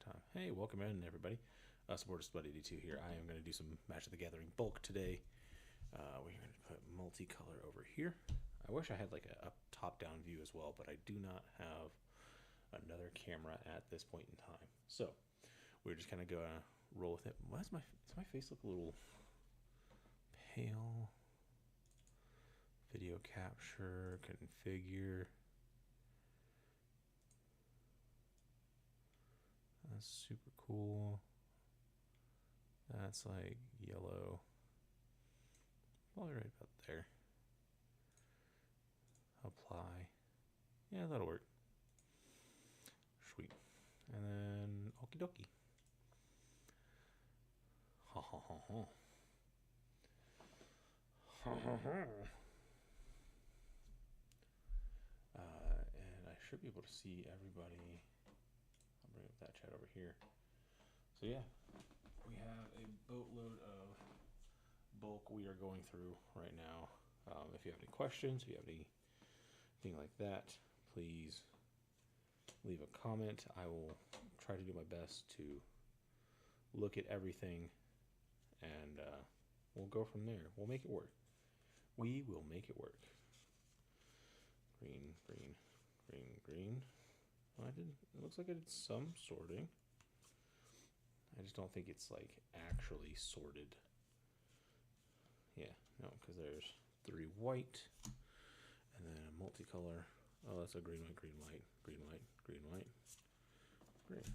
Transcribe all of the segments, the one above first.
time. Hey, welcome in, everybody. Supporters Buddy D2 here. I am going to do some Magic the Gathering bulk today. We're going to put multicolor over here. I wish I had like a top-down view as well, but I do not have another camera at this point in time. So we're just kind of going to roll with it. Does my face look a little pale? Video capture, configure. That's super cool. That's like yellow. Probably right about there. Apply. Yeah, that'll work. Sweet. And then okie dokie. Ha ha ha ha. Ha ha ha. And I should be able to see everybody. I'll bring up that chat over here. So yeah, we have a boatload of bulk we are going through right now. If you have any questions, if you have anything like that, please leave a comment. I will try to do my best to look at everything, and we'll go from there. We'll make it work. We will make it work. Green, green, green, green. Well, it looks like I did some sorting. I just don't think it's like actually sorted. Yeah, no, because there's 3 white and then a multicolor. Oh, that's a green, white, green, white, green, white, green, white, green.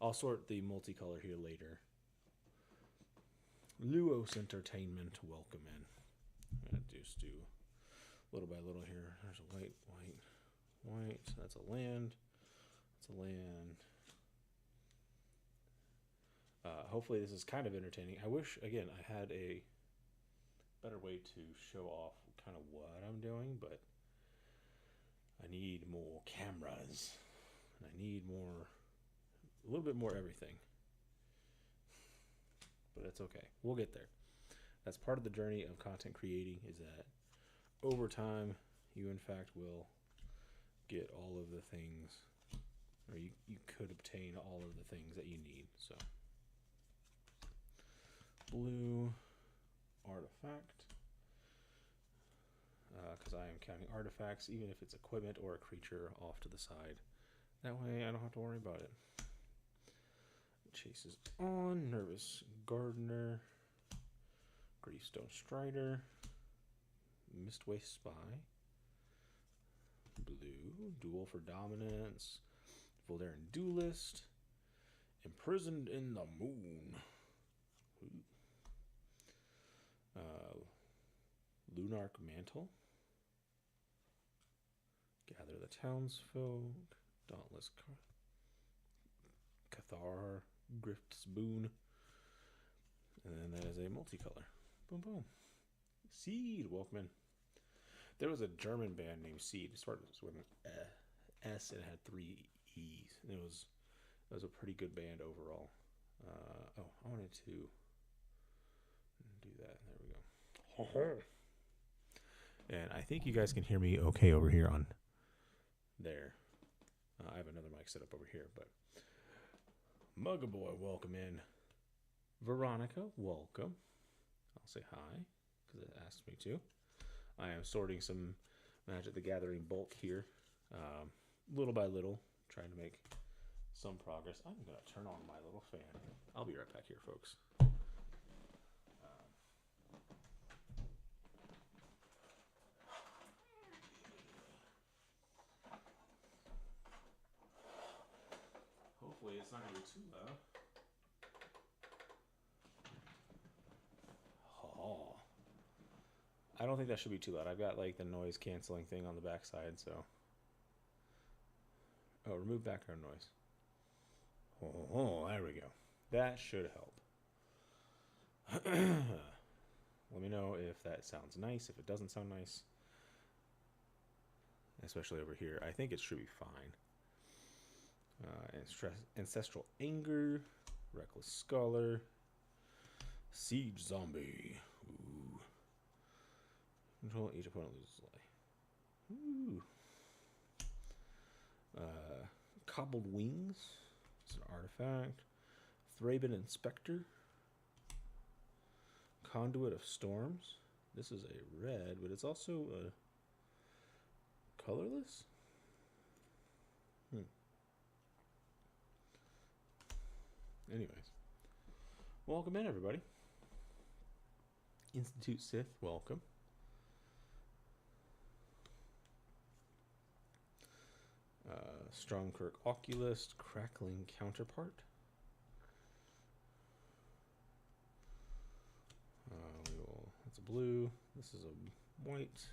I'll sort the multicolor here later. Luos Entertainment, welcome in. I'm gonna just do little by little here. There's a white, white, white. That's a land. That's a land. Hopefully this is kind of entertaining. I wish, again, I had a better way to show off kind of what I'm doing, but I need more cameras. And I need a little bit more everything. But that's okay. We'll get there. That's part of the journey of content creating, is that over time, you in fact will get all of the things, or you could obtain all of the things that you need. So blue artifact, because I am counting artifacts, even if it's equipment or a creature off to the side. That way I don't have to worry about it. Chases on, Nervous Gardener, Griefstone Strider, Mistwaste Spy, blue, Duel for Dominance, Voldaren Duelist, Imprisoned in the Moon, Lunarch Mantle, Gather the Townsfolk, Dauntless Cathar, Grift's Boon, and then that is a multicolor. Boom, boom. Seed, welcome in. There was a German band named Seed. It started with an S and it had 3 E's. And it was a pretty good band overall. I wanted to do that. There we go. And I think you guys can hear me okay over here on there. I have another mic set up over here, but Mugaboy, welcome in. Veronica, welcome. I'll say hi because it asked me to. I am sorting some Magic the Gathering bulk here, little by little, trying to make some progress. I'm going to turn on my little fan. I'll be right back here, folks. Hopefully it's not going to be too loud. Oh. I don't think that should be too loud. I've got like the noise canceling thing on the back side, so. Oh, remove background noise. Oh, there we go. That should help. Let me know if that sounds nice, if it doesn't sound nice. Especially over here. I think it should be fine. Ancestral Anger, Reckless Scholar, Siege Zombie. Ooh. Control each opponent loses life. Ooh. Cobbled Wings. It's an artifact. Thraben Inspector. Conduit of Storms. This is a red, but it's also a colorless. Anyways, welcome in, everybody. Institute Sith, welcome. Stromkirk Oculist, Crackling Counterpart. That's a blue. This is a white.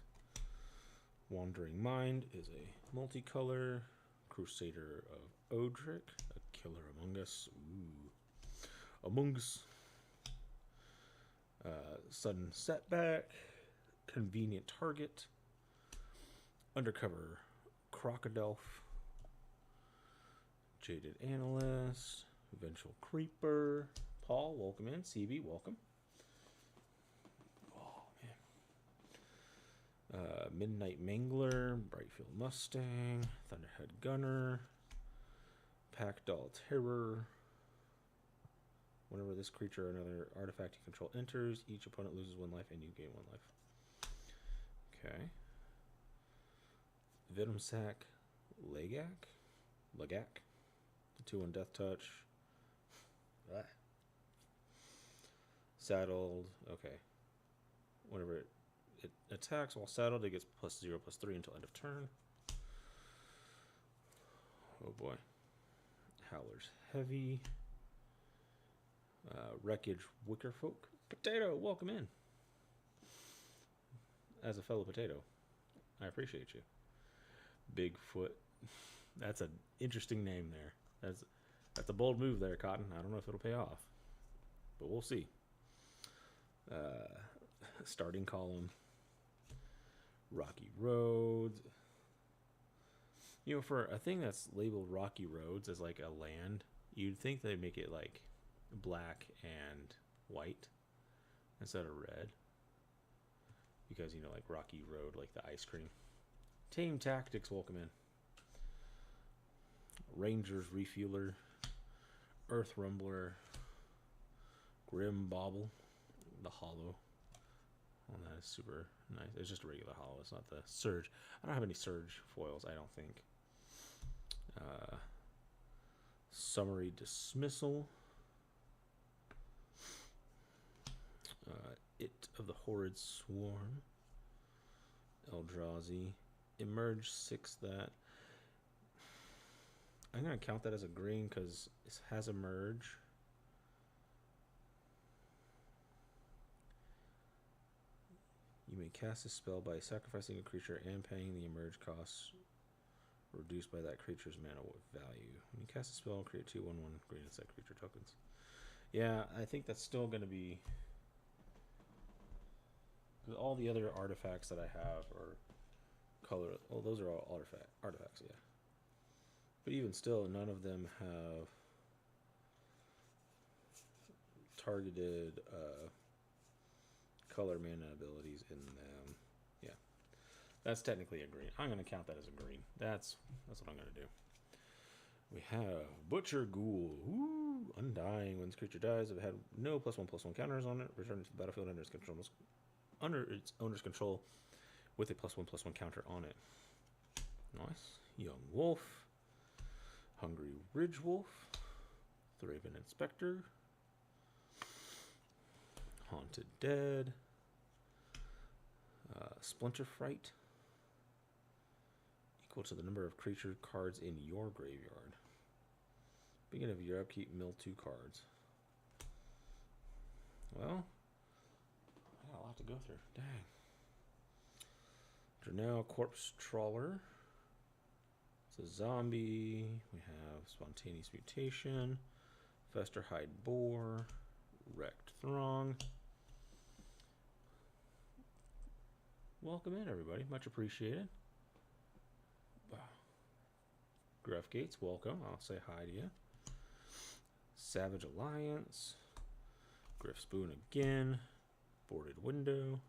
Wandering Mind is a multicolor. Crusader of Odric, a killer among us. Ooh. Among Us. Sudden Setback. Convenient Target. Undercover Crocodile. Jaded Analyst. Vengeful Creeper. Paul, welcome in. CB, welcome. Oh, man. Midnight Mangler. Brightfield Mustang. Thunderhead Gunner. Packdoll Terror. Whenever this creature or another artifact you control enters, each opponent loses 1 life and you gain 1 life. Okay. Venom Sack Legak. 2-1 Death Touch. Ah. Saddled. Okay. Whenever it attacks while saddled, it gets +0/+3 until end of turn. Oh boy. Howler's Heavy. Wreckage Wickerfolk. Potato, welcome in. As a fellow potato, I appreciate you. Bigfoot. That's an interesting name there. That's a bold move there, Cotton. I don't know if it'll pay off, but we'll see. Starting Column. Rocky Roads. You know, for a thing that's labeled Rocky Roads as like a land, you'd think they'd make it like black and white instead of red. Because, you know, like Rocky Road, like the ice cream. Tame Tactics, welcome in. Rangers Refueler. Earth Rumbler. Grim Bauble. The Hollow. Well, that is super nice. It's just a regular Hollow. It's not the Surge. I don't have any Surge foils, I don't think. Summary Dismissal. It of the Horrid Swarm. Eldrazi. Emerge 6 that. I'm going to count that as a green because it has Emerge. You may cast a spell by sacrificing a creature and paying the Emerge cost reduced by that creature's mana value. When you cast a spell, create 2/1/1 green insect creature tokens. Yeah, I think that's still going to be... all the other artifacts that I have are color. Well, those are all artifacts, yeah. But even still, none of them have targeted color mana abilities in them. Yeah, that's technically a green. I'm going to count that as a green. That's what I'm going to do. We have Butcher Ghoul. Ooh, Undying. When this creature dies, if it had no +1/+1 counters on it, return it to the battlefield under its owner's control with a +1/+1 counter on it. Nice. Young Wolf. Hungry Ridge Wolf. Thraben Inspector. Haunted Dead. Splinter Fright. Equal to the number of creature cards in your graveyard. Beginning of your upkeep, mill 2 cards. Well, I got a lot to go through. Dang. Drenell Corpse Trawler. It's a zombie. We have Spontaneous Mutation. Festerhide Boar. Wrecked Throng. Welcome in, everybody. Much appreciated. Gruff Gates, welcome. I'll say hi to you. Savage Alliance. Griff Spoon again. Boarded Window.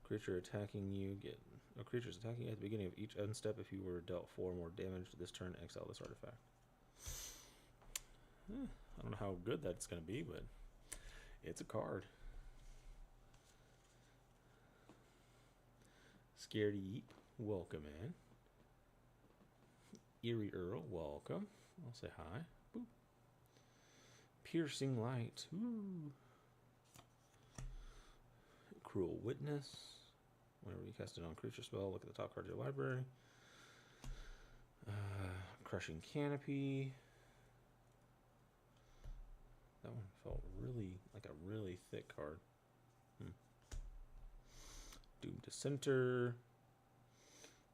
Creature attacking you, get of creatures attacking at the beginning of each end step. If you were dealt 4 more damage this turn, exile this artifact. I don't know how good that's going to be, but it's a card. Scaredy Yeep, welcome in. Eerie Earl, welcome. I'll say hi. Boop. Piercing Light. Ooh. Cruel Witness. Whenever you cast a non-creature spell, look at the top card of your library. Crushing Canopy. That one felt really like a really thick card. Doom Dissenter.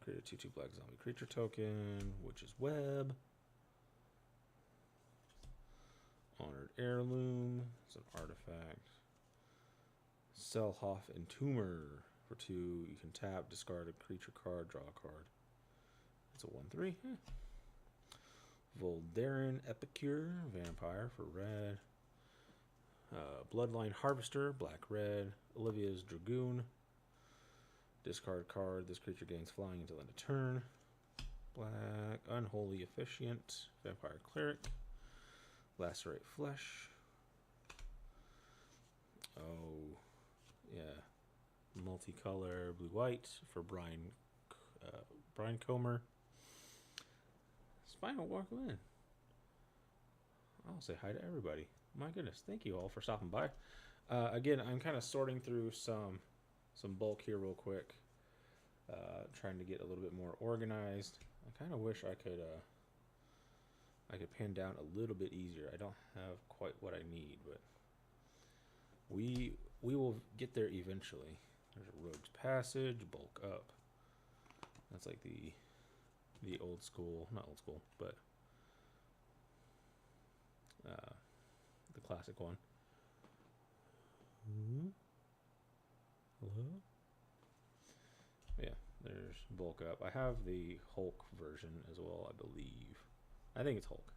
Create a 2/2 black zombie creature token, Witch's Web. Honored Heirloom. It's an artifact. Selhoff Entomber. For 2, you can tap, discard a creature card, draw a card. It's a 1/3. Voldaren Epicure, Vampire for red. Bloodline Harvester, black-red. Olivia's Dragoon. Discard card. This creature gains flying until end of turn. Black. Unholy Officiant, Vampire Cleric. Lacerate Flesh. Oh, yeah. Multicolor blue-white for Brian Comer. Spinal welcome in. I'll say hi to everybody. My goodness, thank you all for stopping by. Again, I'm kind of sorting through some bulk here real quick, trying to get a little bit more organized. I kind of wish I could pin down a little bit easier. I don't have quite what I need, but we will get there eventually. There's a Rogue's Passage, bulk up. That's like the old school, not old school, but the classic one. Hello? Yeah, there's bulk up. I have the Hulk version as well, I believe. I think it's Hulk.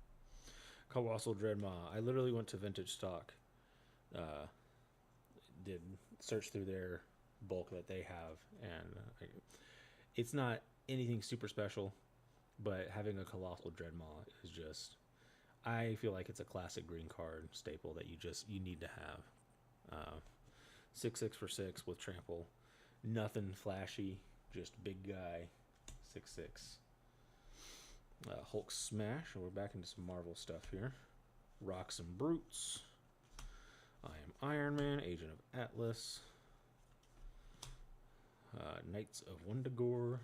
Colossal Dreadmaw. I literally went to Vintage Stock. Did search through their bulk that they have, and it's not anything super special, but having a Colossal Dreadmaw is just, I feel like it's a classic green card staple that you need to have. 6/6 for 6 with trample, nothing flashy, just big guy. 6/6. Hulk Smash, and we're back into some Marvel stuff here. Rocks and Brutes. I Am Iron Man, Agent of Atlas. Knights of Wundagore.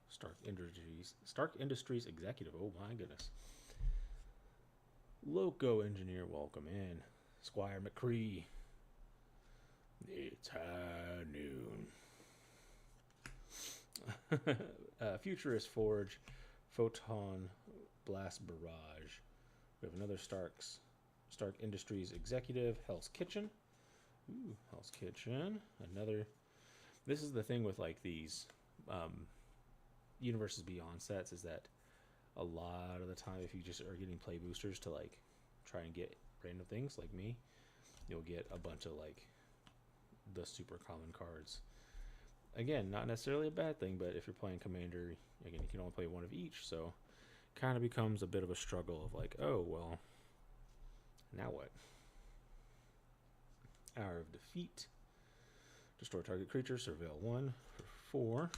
Stark Industries Executive. Oh my goodness. Loco Engineer, welcome in. Squire McCree. It's high noon. Futurist Forge. Photon Blast Barrage. We have another Stark Industries Executive. Hell's Kitchen. Ooh, Hell's Kitchen. Another. This is the thing with like these Universes Beyond sets, is that a lot of the time, if you just are getting play boosters to like try and get random things like me, you'll get a bunch of like the super common cards. Again, not necessarily a bad thing, but if you're playing Commander, again, you can only play one of each, so kind of becomes a bit of a struggle of like, oh, well, now what? Hour of Defeat. Destroy target creature, surveil 1 for 4.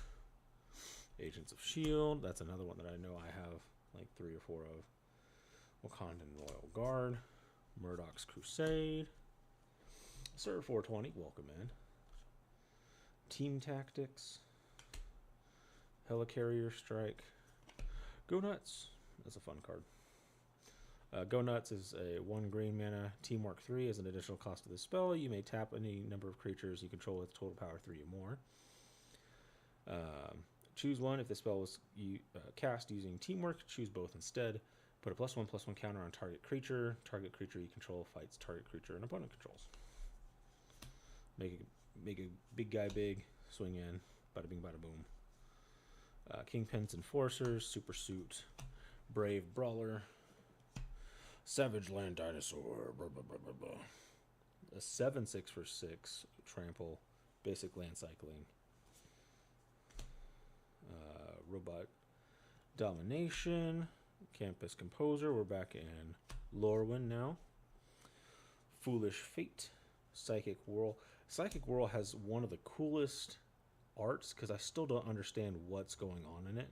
Agents of S.H.I.E.L.D. That's another one that I know I have like 3 or 4 of. Wakandan Royal Guard. Murdoch's Crusade. Sir 420, welcome in. Team Tactics. Helicarrier Strike. Go Nuts. That's a fun card. Go Nuts is a 1 green mana. Teamwork 3 as an additional cost to the spell. You may tap any number of creatures you control with total power 3 or more. Choose one. If the spell was cast using Teamwork, choose both instead. Put a +1/+1 counter on target creature. Target creature you control fights target creature and opponent controls. Make a big guy big. Swing in. Bada bing, bada boom. Kingpin's Enforcers. Super Suit. Brave Brawler. Savage Land Dinosaur. Blah, blah, blah, blah, blah. A 7/6 for 6. Trample. Basic land cycling. Robot Domination, Campus Composer. We're back in Lorwyn now. Foolish Fate, Psychic Whirl. Psychic Whirl has one of the coolest arts because I still don't understand what's going on in it.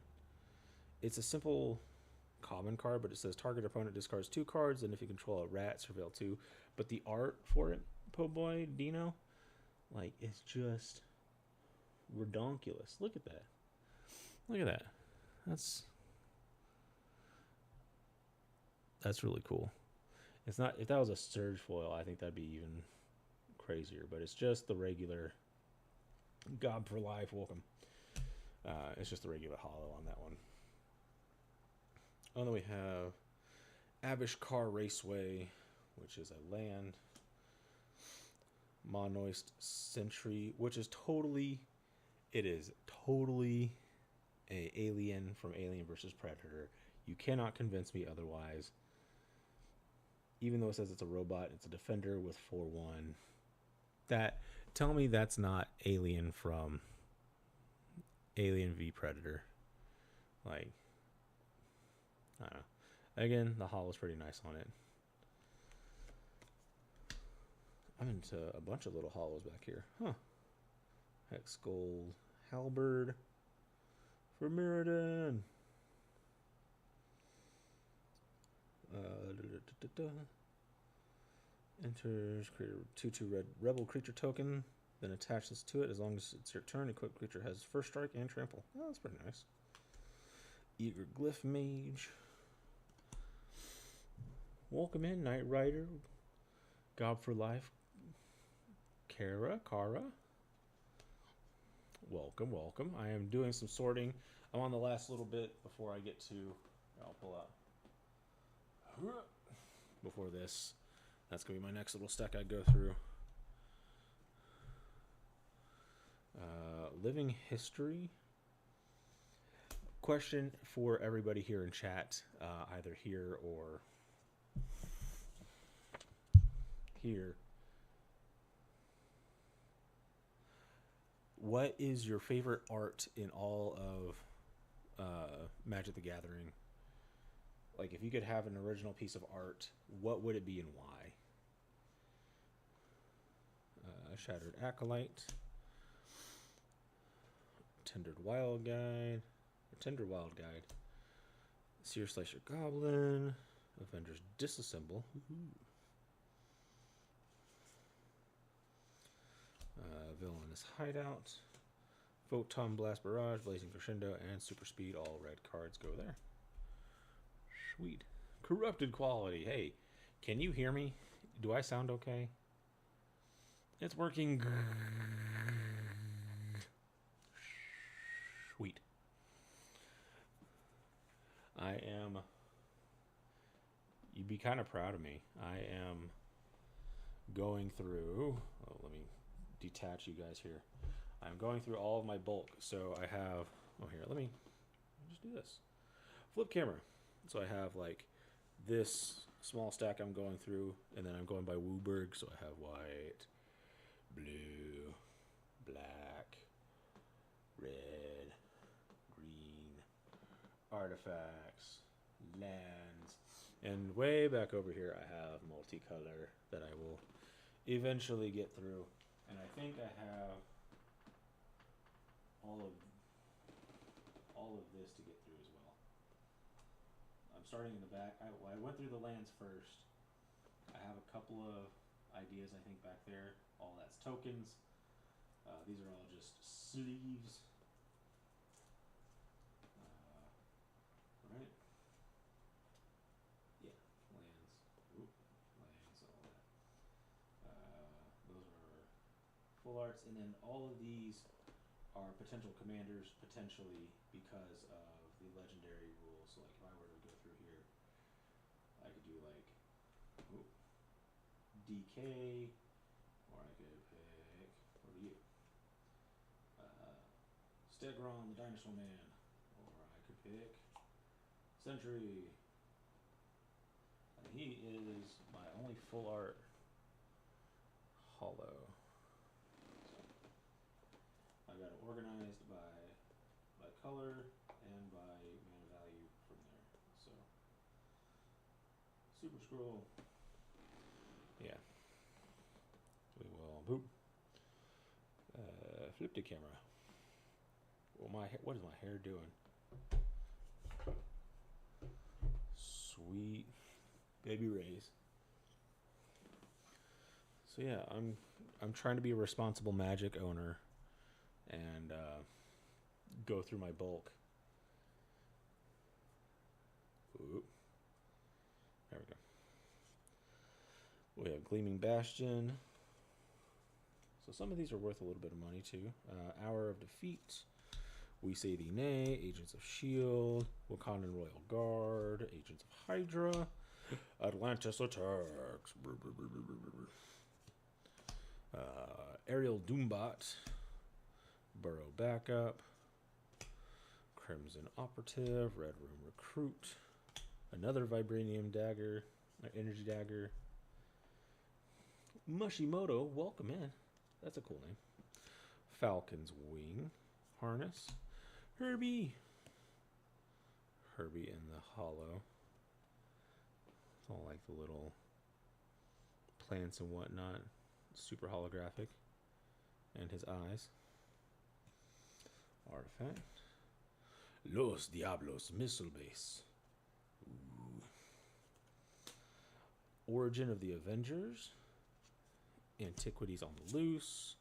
It's a simple common card, but it says target opponent discards 2 cards, and if you control a rat, surveil 2. But the art for it, po' boy Dino, like, it's just redonkulous. Look at that. Look at that. That's really cool. It's not, if that was a Surge foil, I think that'd be even crazier, but it's just the regular God for Life. Welcome. It's just the regular holo on that one. And then we have Abishkar Raceway, which is a land. Monoist Sentry, which is totally a alien from Alien vs. Predator. You cannot convince me otherwise. Even though it says it's a robot, it's a defender with 4/1. Tell me that's not Alien from Alien v Predator. Like, I don't know. Again, the holo's pretty nice on it. I'm into a bunch of little holos back here. Huh. Hex Gold Halberd for Mirrodin. Enters, create a 2/2 red rebel creature token, then attach this to it. As long as it's your turn, equipped creature has first strike and trample. Oh, that's pretty nice. Eager Glyph Mage. Welcome in, Knight Rider. God for Life. Kara. Welcome. I am doing some sorting. I'm on the last little bit before I get to, I'll pull out. Before this, that's going to be my next little stack I go through. Living History. Question for everybody here in chat, either here or here. What is your favorite art in all of Magic the Gathering? Like, if you could have an original piece of art, what would it be and why? Shattered Acolyte. Tender Wild Guide. Seer Slasher Goblin. Avengers Disassemble. Villainous Hideout. Photon Blast Barrage, Blazing Crescendo, and Super Speed. All red cards go there. Sweet. Corrupted Quality. Hey, can you hear me? Do I sound okay? It's working. Sweet. You'd be kind of proud of me. I am going through, let me detach you guys here. I'm going through all of my bulk. So I have, let me just do this. Flip camera. So I have like this small stack I'm going through, and then I'm going by Wooburg. So I have white, blue, black, red, green, artifacts, lands, and way back over here I have multicolor that I will eventually get through. And I think I have all of this to get through as well. I'm starting in the back. I went through the lands first. I have a couple of ideas, I think, back there. All that's tokens. These are all just sleeves. Right? Yeah, lands. Lands, all that. Those are full arts, and then all of these are potential commanders, potentially because of the legendary rules. So, like, if I were to go through here, I could do like DK, or I could pick, what are you? Stegron, the Dinosaur Man, or I could pick Sentry. And he is my only full art holo. So I've got it organized by color and Super Scroll. Yeah. We will boop. Flip the camera. Well, what is my hair doing? Sweet baby rays. So yeah, I'm trying to be a responsible Magic owner and go through my bulk. Ooh. There we go. We have Gleaming Bastion. So some of these are worth a little bit of money too. Hour of Defeat. We Say Thee Nay. Agents of S.H.I.E.L.D. Wakandan Royal Guard. Agents of Hydra. Atlantis Attacks. Aerial Doombot. Burrow Backup. Crimson Operative. Red Room Recruit. Another Vibranium Dagger. Energy Dagger. Mushimoto, welcome in. That's a cool name. Falcon's Wing. Harness. Herbie in the hollow. It's all like the little plants and whatnot. Super holographic. And his eyes. Artifact. Los Diablos Missile Base. Ooh. Origin of the Avengers. Antiquities on the Loose.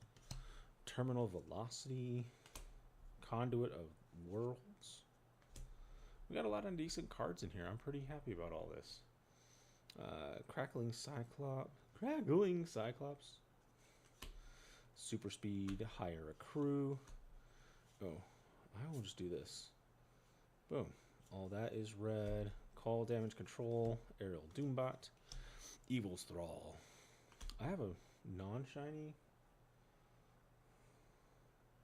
Terminal Velocity. Conduit of Worlds. We got a lot of decent cards in here. I'm pretty happy about all this. Crackling Cyclops. Super Speed. Hire a Crew. Oh, I will just do this. Boom. All that is red. Call Damage Control. Aerial Doombot. Evil's Thrall. I have a non-shiny,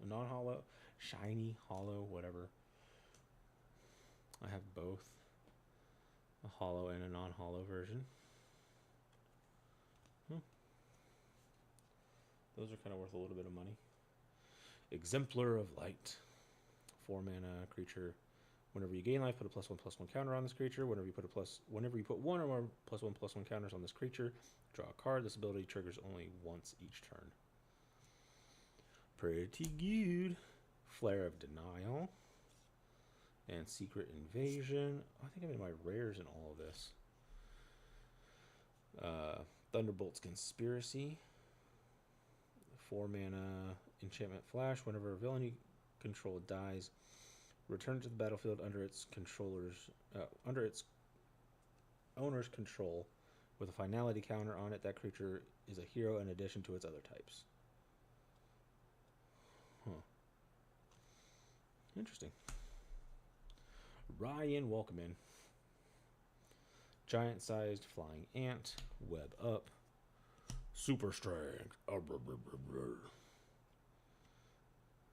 non-hollow, shiny, hollow, whatever. I have both a hollow and a non-hollow version. Those are kind of worth a little bit of money. Exemplar of Light. 4 mana creature. Whenever you gain life, put a +1/+1 counter on this creature. Whenever you put one or more +1/+1 counters on this creature, draw a card. This ability triggers only once each turn. Pretty good. Flare of Denial. And Secret Invasion. I think I made my rares in all of this. Thunderbolt's Conspiracy. 4 mana enchantment flash. Whenever a villain you control dies, return it to the battlefield under its owner's control with a finality counter on it. That creature is a hero in addition to its other types. Huh. Interesting. Ryan, welcome in. Giant-sized flying ant. Web up. Super strength.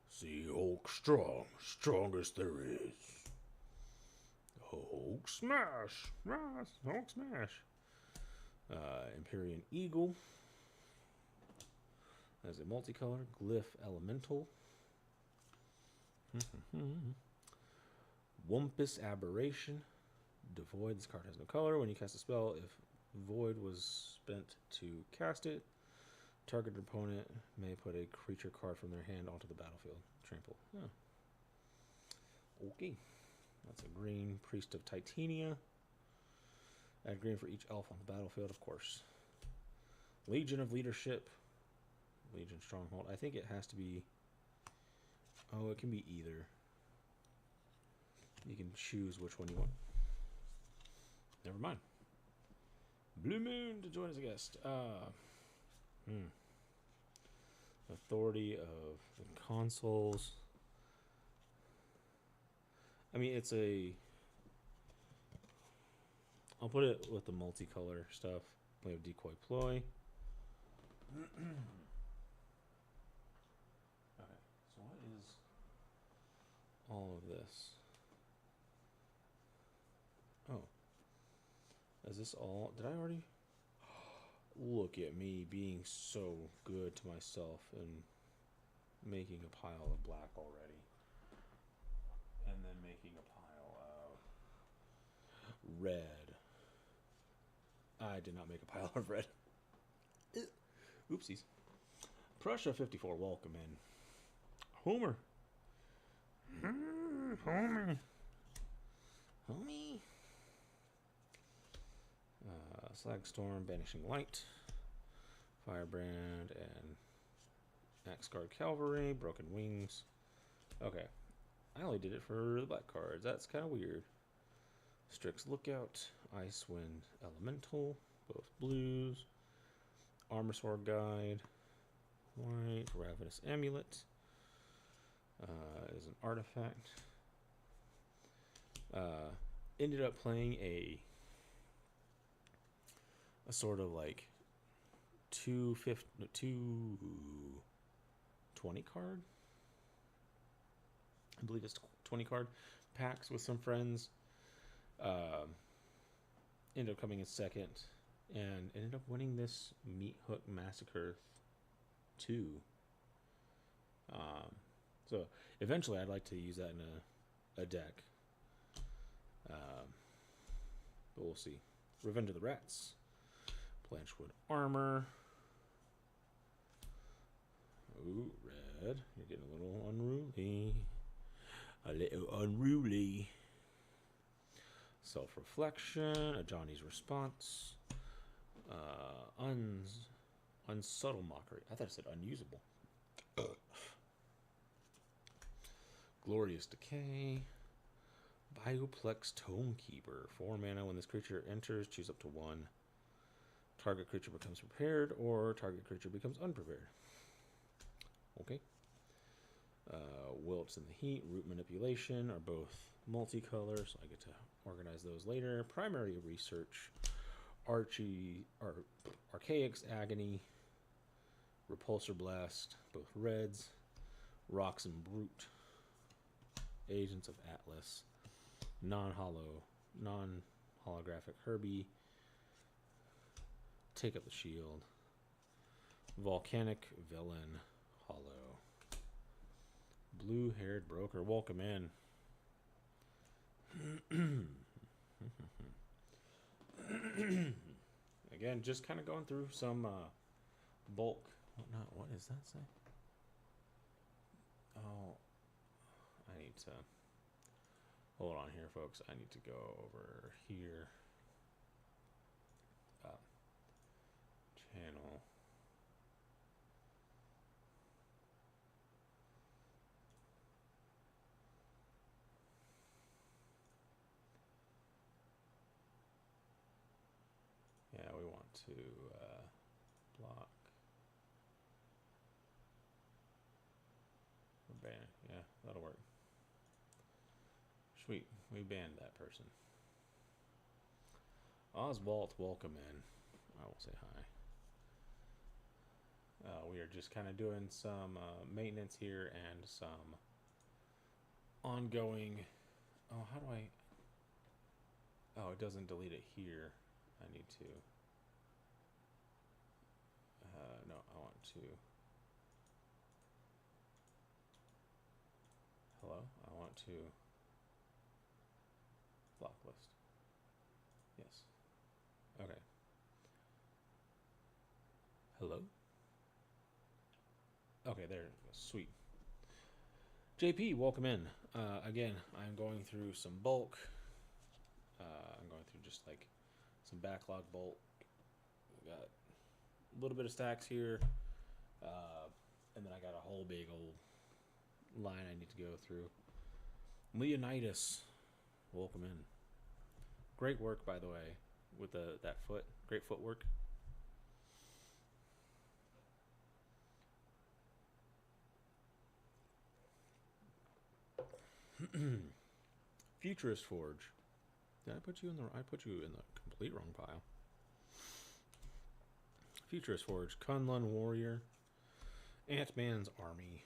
Sea Hulk strong. Strongest there is. Hulk smash. Hulk smash. Empyrean Eagle. As a multicolor. Glyph Elemental. Wumpus Aberration. Devoid. This card has no color. When you cast a spell, if Void was spent to cast it, target opponent may put a creature card from their hand onto the battlefield. Trample. Oh. Okay. That's a green. Priest of Titania. Add green for each elf on the battlefield, of course. Legion of Leadership. Legion Stronghold. I think it has to be... Oh, it can be either. You can choose which one you want. Never mind. Blue Moon to join as a guest. Authority of the Consoles. I mean, it's a... I'll put it with the multicolor stuff. We have Decoy Ploy. Okay, so what is all of this? Oh. Is this all? Did I already? Look at me being so good to myself and making a pile of black already. And then making a pile of red. I did not make a pile of red. Oopsies. Prussia 54, welcome in. Homer. Homie. Homie. Slagstorm, Banishing Light. Firebrand and Axguard Cavalry, Broken Wings. Okay. I only did it for the black cards. That's kind of weird. Strix Lookout, Icewind Elemental, both blues. Armor Sword Guide, white. Ravenous Amulet is an artifact. Ended up playing a sort of like 220 card. I believe it's 20 card packs with some friends. Ended up coming in second and ended up winning this Meat Hook Massacre 2. So eventually I'd like to use that in a deck. But we'll see. Revenge of the Rats. Blanchwood Armor. Ooh, red. You're getting a little unruly. A little unruly. Self-reflection. A Johnny's Response. Unsubtle Mockery. I thought it said unusable. Glorious Decay. Bioplex Tomekeeper. 4 mana. When this creature enters, choose up to 1. Target creature becomes prepared, or target creature becomes unprepared. Okay. Wilts in the Heat, Root Manipulation are both multicolor, so I get to organize those later. Primary Research, Archaic's Agony, Repulsor Blast, both reds. Rocks and Brute, Agents of Atlas, non-holographic Herbie, Take Up the Shield, Volcanic Villain, Hollow, Blue-Haired Broker, welcome in. Again, just kind of going through some bulk. What does that say? Oh, I need to hold on here, folks. I need to go over here. Channel. Yeah, we want to block. Ban. Yeah, that'll work. Sweet. We banned that person. Oswald, welcome in. I will say hi. We are just kind of doing some maintenance here and some ongoing. Oh, how do I? Oh, it doesn't delete it here. I need to. No, I want to. Hello? I want to block list. Yes. Okay. Hello? Okay, there. Sweet. JP, welcome in. Again, I'm going through some bulk. I'm going through just like some backlog bulk. We got a little bit of stacks here. And then I got a whole big old line I need to go through. Leonidas, welcome in. Great work, by the way, with that foot. Great footwork. Futurist Forge. Did I put you in the? I put you in the complete wrong pile. Futurist Forge. Kunlun Warrior. Ant-Man's Army.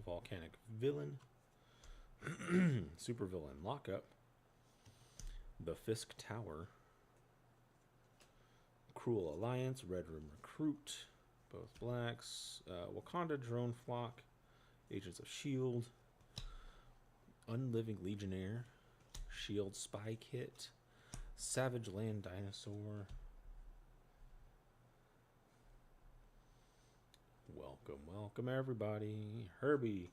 Volcanic Villain. Super Villain Lockup. The Fisk Tower. Cruel Alliance. Red Room Recruit. Both blacks. Wakanda Drone Flock. Agents of S.H.I.E.L.D. Unliving Legionnaire. Shield Spy Kit. Savage Land Dinosaur. Welcome, welcome everybody. Herbie.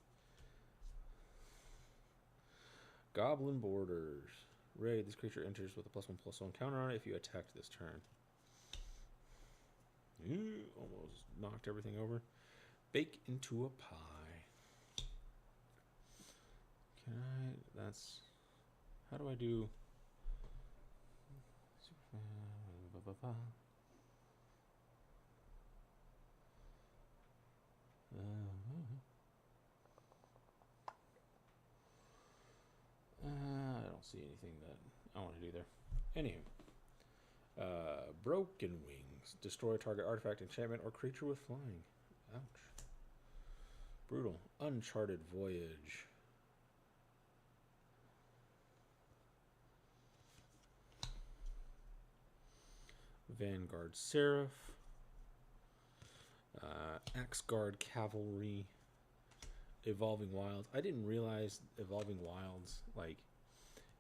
Goblin Borders. Raid. This creature enters with a +1/+1 counter on it if you attacked this turn. Almost knocked everything over. Bake into a pie. Can I? That's. How do I do? I don't see anything that I want to do there. Anywho. Broken Wings. Destroy target artifact, enchantment, or creature with flying. Ouch. Brutal. Uncharted Voyage. Vanguard Seraph. Axguard Cavalry. Evolving Wilds. I didn't realize Evolving Wilds, like,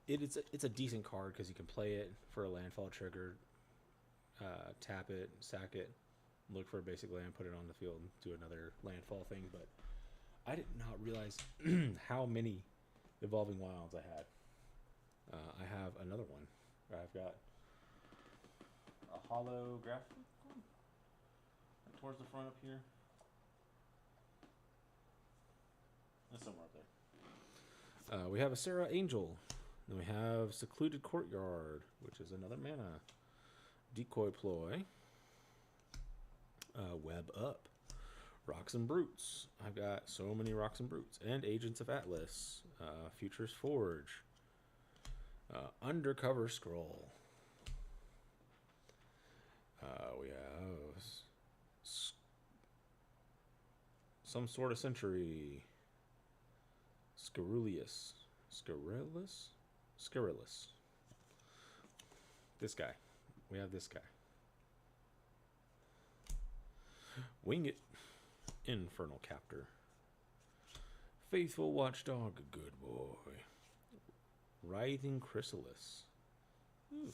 it's a decent card because you can play it for a landfall trigger, tap it, sack it, look for a basic land, put it on the field, and do another landfall thing. But I did not realize how many Evolving Wilds I had. I have another one. I've got a holographic one towards the front up here. That's somewhere up there. We have a Sarah Angel. Then we have Secluded Courtyard, which is another mana. Decoy Ploy. Web Up. Rocks and Brutes. I've got so many Rocks and Brutes. And Agents of Atlas. Futures Forge. Undercover Scroll. We have Some Sort of Century. Scurrilous. This guy. We have this guy. Wing It. Infernal Captor. Faithful Watchdog. Good boy. Writhing Chrysalis. Ooh.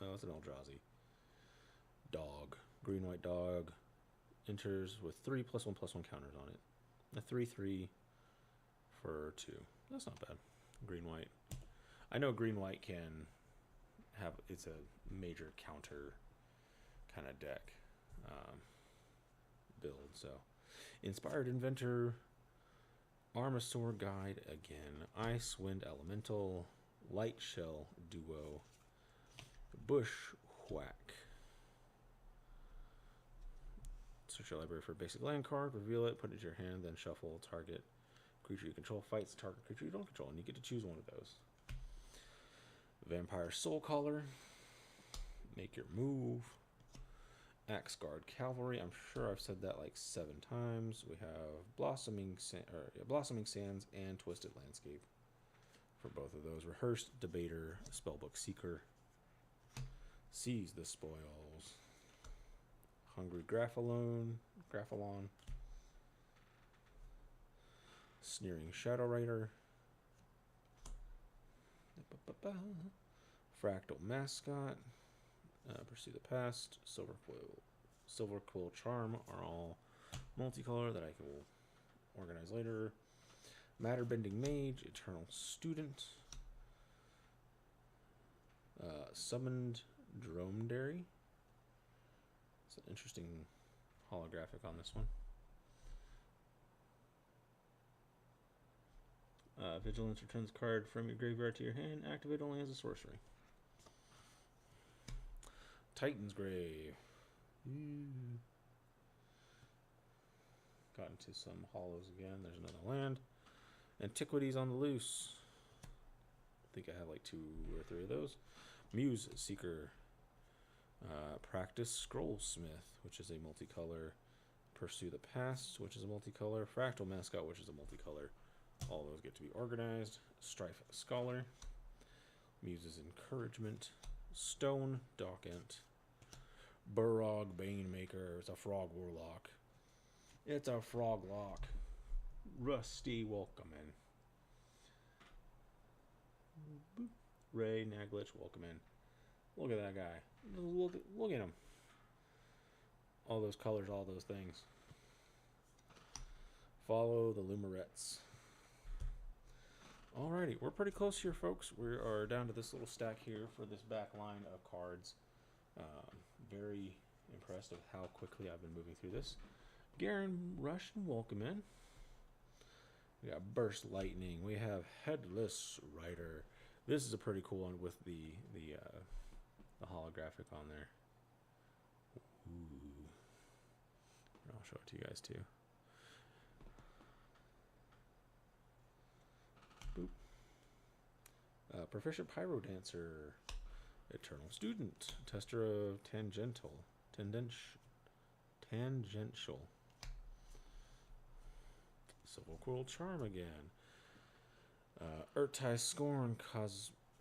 Oh, that's an Eldrazi. Dog. Green-white dog. Enters with 3 +1/+1 counters on it. A 3/3 for 2. That's not bad. Green-white. I know green-white can have, it's a major counter kind of deck build. So, Inspired Inventor, Armasaur Guide again, Icewind Elemental, Light Shell Duo, Bushwhack. Search your library for a basic land card, reveal it, put it in your hand, then shuffle. Target creature you control fights target creature you don't control, and you get to choose one of those. Vampire Soul Caller. Make your move. Axguard Cavalry. I'm sure I've said that like 7 times. We have Blossoming Sands and Twisted Landscape for both of those. Rehearsed Debater, Spellbook Seeker. Seize the Spoils. Hungry Graphalon. Sneering Shadow Rider. Fractal Mascot. Pursue the Past. Silver Quill Charm are all multicolor that I will organize later. Matter Bending Mage. Eternal Student. Summoned Dromedary. It's an interesting holographic on this one. Vigilance returns card from your graveyard to your hand. Activate only as a sorcery. Titan's Grave. Got into some hollows again. There's another land. Antiquities on the Loose. I think I have like 2 or 3 of those. Muse Seeker. Practice Scrollsmith, which is a multicolor. Pursue the Past, which is a multicolor. Fractal Mascot, which is a multicolor. All those get to be organized. Strife Scholar. Muse's Encouragement. Stone Dockent. Burrog Banemaker. It's a Frog Warlock. It's a Frog Lock. Rusty welcome in. Ray Naglich, welcome in. Look at that guy. Look at him. All those colors, all those things. Follow the Lumerettes. Alrighty, we're pretty close here, folks. We are down to this little stack here for this back line of cards. Very impressed with how quickly I've been moving through this. Garen, Rush, and welcome in. We got Burst Lightning. We have Headless Rider. This is a pretty cool one with the holographic on there. Ooh. I'll show it to you guys too. Boop. Proficient Pyro Dancer. Eternal Student. Tester of Tangential. Silverquill Charm again. Urtai Scorn.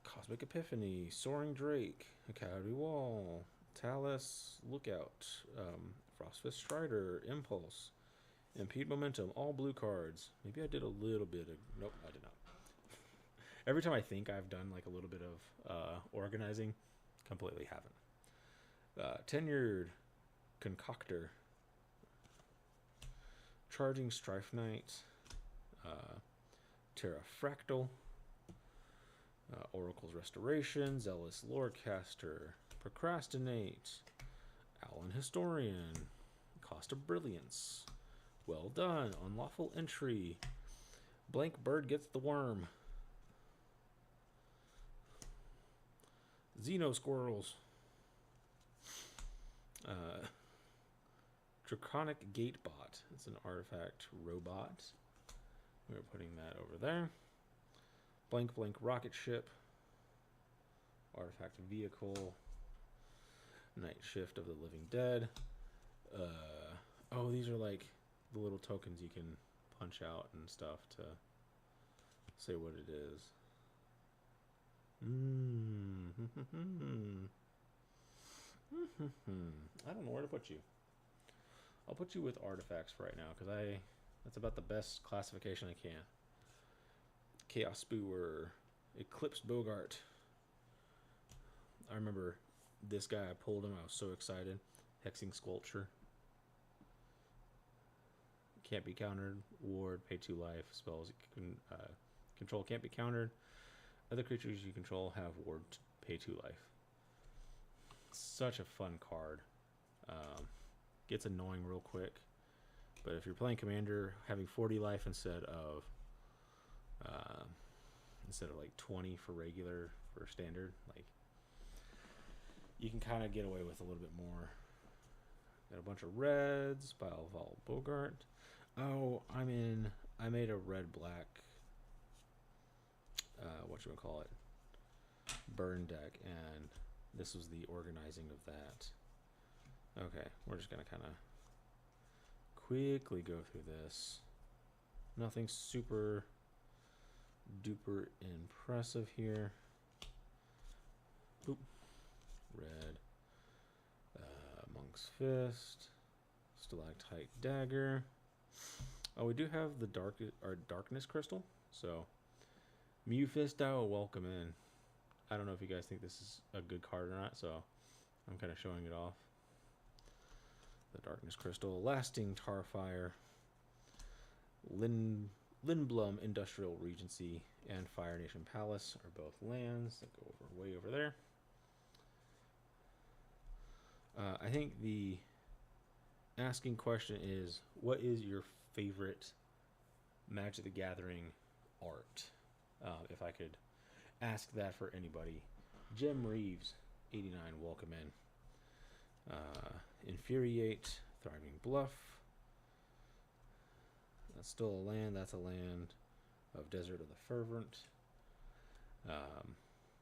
Cosmic Epiphany. Soaring Drake. Cowdy Wall. Talus Lookout. Frostfist Strider. Impulse. Impede Momentum. All blue cards. Maybe I did a little bit of... Nope, I did not. Every time I think I've done like a little bit of organizing, completely haven't. Tenured Concoctor. Charging Strife Knight. Terrafractal. Oracle's Restoration. Zealous Lorecaster. Procrastinate. Alan Historian. Cost of Brilliance. Well Done. Unlawful Entry. Blank Bird Gets the Worm. Xeno Squirrels. Draconic Gatebot. It's an artifact robot. We're putting that over there. Blank Rocket Ship. Artifact Vehicle. Night Shift of the Living Dead. Oh, these are like the little tokens you can punch out and stuff to say what it is. I don't know where to put you. I'll put you with artifacts for right now because that's about the best classification I can. Chaos Spewer, Eclipse Bogart. I remember this guy, I pulled him, I was so excited. Hexing Sculpture. Can't be countered. Ward, pay 2 life. Spells you can control can't be countered. Other creatures you control have ward, pay 2 life. Such a fun card. Gets annoying real quick. But if you're playing Commander, having 40 life instead of like 20 for regular, for standard, like you can kind of get away with a little bit more. Got a bunch of reds. Balval Bogart. Oh, I made a red-black, whatchamacallit, burn deck, and this was the organizing of that. Okay, we're just going to kind of quickly go through this. Nothing super duper impressive here. Boop. Red. Monk's Fist. Stalactite Dagger. Oh, we do have the Darkness Crystal. So, Mephisto, welcome in. I don't know if you guys think this is a good card or not, so I'm kind of showing it off. The Darkness Crystal, Lasting Tarfire, Lindblum Industrial Regency, and Fire Nation Palace are both lands that go way over there. I think the asking question is, what is your favorite Magic the Gathering art? If I could ask that for anybody. Jim Reeves, 89, welcome in. Infuriate, Thriving Bluff. That's still a land. That's a land of Desert of the Fervent.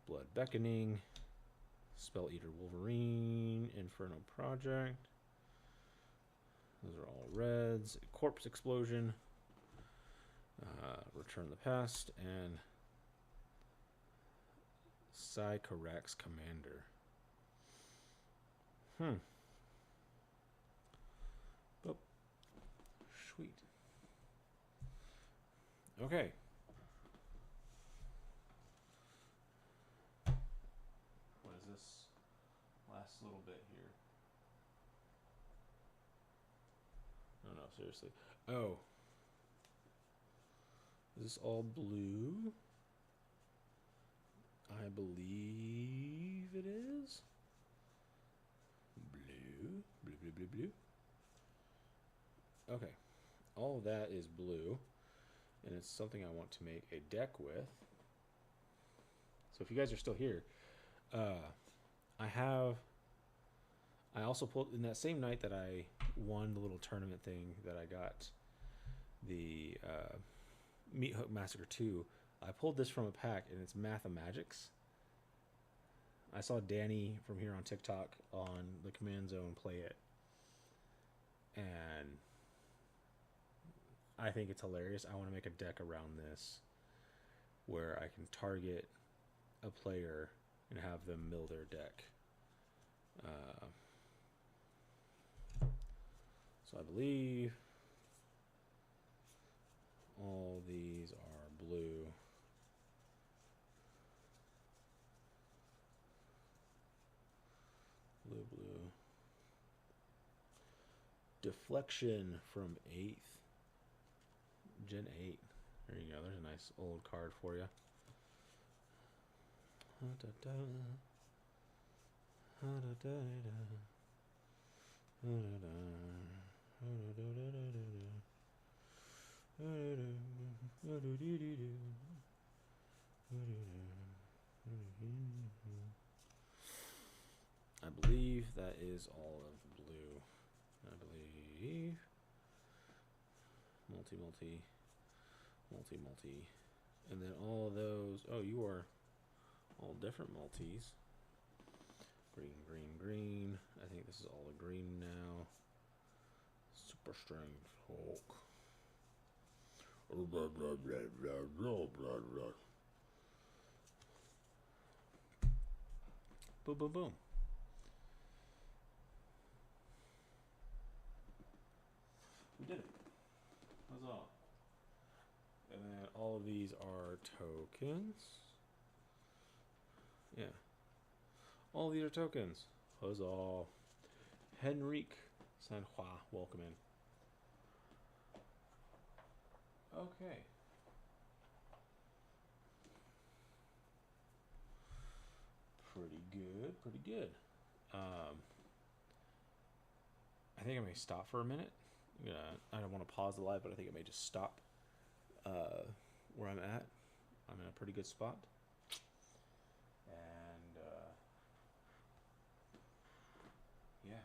Blood Beckoning. Spell Eater Wolverine. Inferno Project. Those are all reds. Corpse Explosion. Return the Past. And Psychorax Commander. Oh, sweet. Okay. What is this last little bit here? No, seriously. Oh, Is this all blue? I believe it is. Blue, blue, blue, blue, blue. Okay, all of that is blue, and it's something I want to make a deck with. So if you guys are still here, I also pulled in that same night that I won the little tournament thing that I got the Meat Hook Massacre 2. I pulled this from a pack, and it's Mathemagics. I saw Danny from here on TikTok on the Command Zone play it, and I think it's hilarious. I want to make a deck around this where I can target a player and have them mill their deck. So I believe all these are blue. Blue, blue. Deflection from 8th. Gen 8. There you go. There's a nice old card for you. I believe that is all of blue. I believe multi, and then all of those. Oh, you are all different multis. Green, green, green. I think this is all a green now. Super Strange Hulk. Blah, blah, blah, blah, blah, blah, blah. Boom, boom, boom. We did it. Huzzah. And then all of these are tokens. Yeah. All of these are tokens. Huzzah. Henrique Sanhua, welcome in. Okay. Pretty good, pretty good. I think I may stop for a minute. I don't want to pause the live, but I think I may just stop where I'm at. I'm in a pretty good spot. And yeah.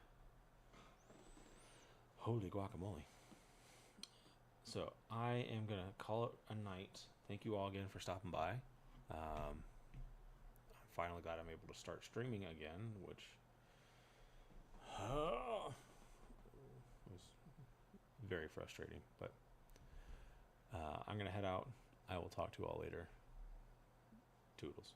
Holy guacamole. So I am going to call it a night. Thank you all again for stopping by. I'm finally glad I'm able to start streaming again, which was very frustrating. But I'm going to head out. I will talk to you all later. Toodles.